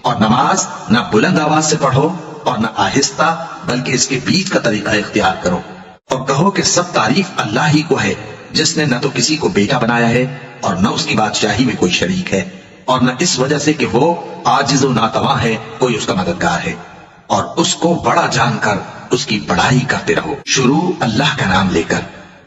اور نماز نہ بلند آواز سے پڑھو اور نہ آہستہ، بلکہ اس کے بیچ کا طریقہ اختیار کرو، اور کہو کہ سب تعریف اللہ ہی کو ہے، جس نے نہ تو کسی کو بیٹا بنایا ہے اور نہ اس کی بادشاہی میں کوئی شریک ہے، اور نہ اس وجہ سے کہ وہ عاجز و ناتواں ہے کوئی اس کا مددگار ہے، اور اس کو بڑا جان کر اس کی بڑائی کرتے رہو۔ شروع اللہ کا نام لے کر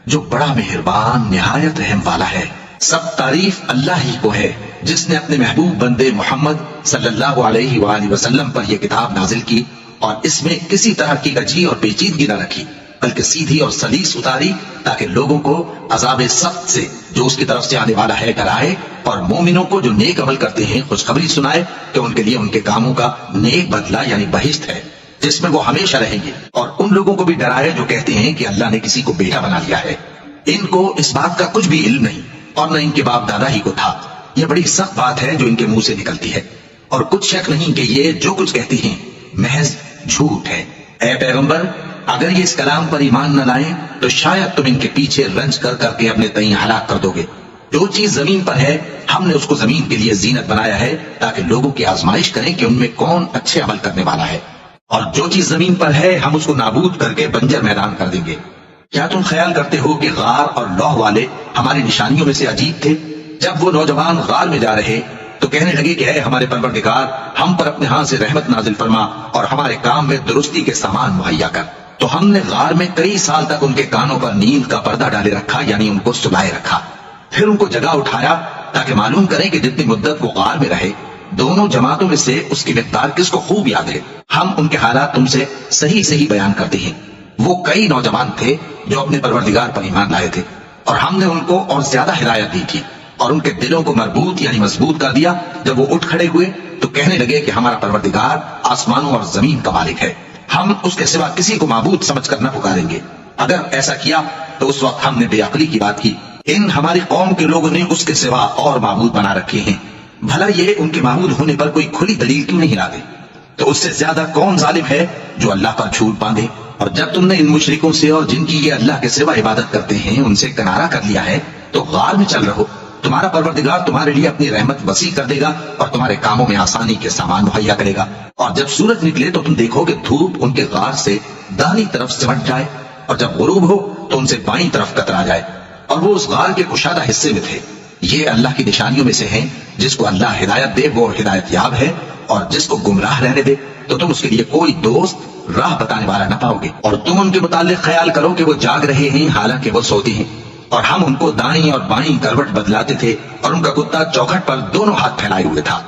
جو بڑا مہربان نہایت رحم والا ہے۔ سب تعریف اللہ ہی کو ہے، جس نے اپنے محبوب بندے محمد صلی اللہ علیہ وآلہ وسلم پر یہ کتاب نازل کی اور اس میں کسی طرح کی کجی اور پیچیدگی نہ رکھی، بلکہ سیدھی اور سلیس اتاری، تاکہ لوگوں کو عذاب سخت سے جو اس کی طرف سے آنے والا ہے ڈرائے، اور مومنوں کو جو نیک عمل کرتے ہیں خوشخبری سنائے کہ ان کے لیے ان کے کاموں کا نیک بدلہ یعنی بہشت ہے، جس میں وہ ہمیشہ رہیں گے، اور ان لوگوں کو بھی ڈرائے جو کہتے ہیں کہ اللہ نے کسی کو بیٹا بنا لیا ہے۔ ان کو اس بات کا کچھ بھی علم نہیں، اور نہ ان کے باپ دادا ہی کو تھا۔ یہ بڑی سخت بات ہے جو ان کے منہ سے نکلتی ہے، اور کچھ شک نہیں کہ یہ جو کچھ کہتے ہیں محض جھوٹ ہے۔ اے پیغمبر، اگر یہ اس کلام پر ایمان نہ لائیں تو شاید تم ان کے پیچھے رنج کر کر کے اپنے تئیں ہلاک کر دو گے۔ جو چیز زمین پر ہے ہم نے اس کو زمین کے لیے زینت بنایا ہے، تاکہ لوگوں کی آزمائش کریں کہ ان میں کون اچھے عمل کرنے والا ہے، اور جو چیز زمین پر ہے ہم اس کو نابود کر کے بنجر میدان کر دیں گے۔ کیا تم خیال کرتے ہو کہ غار اور لوح والے ہماری نشانیوں میں سے عجیب تھے؟ جب وہ نوجوان غار میں جا رہے تو کہنے لگے کہ اے ہمارے پروردگار، ہم پر اپنے ہاں سے رحمت نازل فرما اور ہمارے کام میں درستی کے سامان مہیا کر۔ تو ہم نے غار میں کئی سال تک ان کے کانوں پر نیند کا پردہ ڈالے رکھا، یعنی ان کو سلائے رکھا، پھر ان کو جگہ اٹھایا تاکہ معلوم کریں کہ جتنی مدت وہ غار میں رہے دونوں جماعتوں میں سے اس کی مقدار کس کو خوب یاد ہے۔ ہم ان کے حالات تم سے صحیح صحیح بیان کرتے ہیں۔ وہ کئی نوجوان تھے جو اپنے پروردگار پر ایمان لائے تھے، اور ہم نے ان کو اور زیادہ ہدایت دی تھی، اور ان کے دلوں کو مربوط یعنی مضبوط کر دیا۔ جب وہ اٹھ کھڑے ہوئے تو کہنے لگے کہ ہمارا پروردگار آسمانوں اور زمین کا مالک ہے، ہم اس کے سوا کسی کو معبود سمجھ کر نہ پکاریں گے۔ اگر ایسا کیا تو اس وقت ہم نے بے عقلی کی بات کی۔ ان ہماری قوم کے لوگوں نے اس کے سوا اور معبود بنا رکھے ہیں، بھلا یہ ان کے معبود ہونے پر کوئی کھلی دلیل کیوں نہیں لاتے؟ تو اس سے زیادہ کون ظالم ہے جو اللہ پر جھوٹ باندھے؟ اور جب تم نے ان مشرکوں سے اور جن کی یہ اللہ کے سوا عبادت کرتے ہیں ان سے کنارہ کر لیا ہے تو غار میں چل رہو، تمہارا پروردگار تمہارے لیے اپنی رحمت وسیع کر دے گا اور تمہارے کاموں میں آسانی کے سامان مہیا کرے گا۔ اور جب سورج نکلے تو تم دیکھو کہ دھوپ ان کے غار سے داہنی طرف سمٹ جائے، اور جب غروب ہو تو ان سے بائیں طرف کترا جائے، اور وہ اس غار کے کشادہ حصے میں تھے۔ یہ اللہ کی نشانیوں میں سے ہیں، جس کو اللہ ہدایت دے وہ ہدایت یاب ہے، اور جس کو گمراہ رہنے دے تو تم اس کے لیے کوئی دوست راہ بتانے والا نہ پاؤ گے۔ اور تم ان کے متعلق خیال کرو کہ وہ جاگ رہے ہیں حالانکہ وہ سوتے ہیں، اور ہم ان کو دائیں اور بائیں کروٹ بدلاتے تھے، اور ان کا کتا چوکھٹ پر دونوں ہاتھ پھیلائے ہوئے تھا۔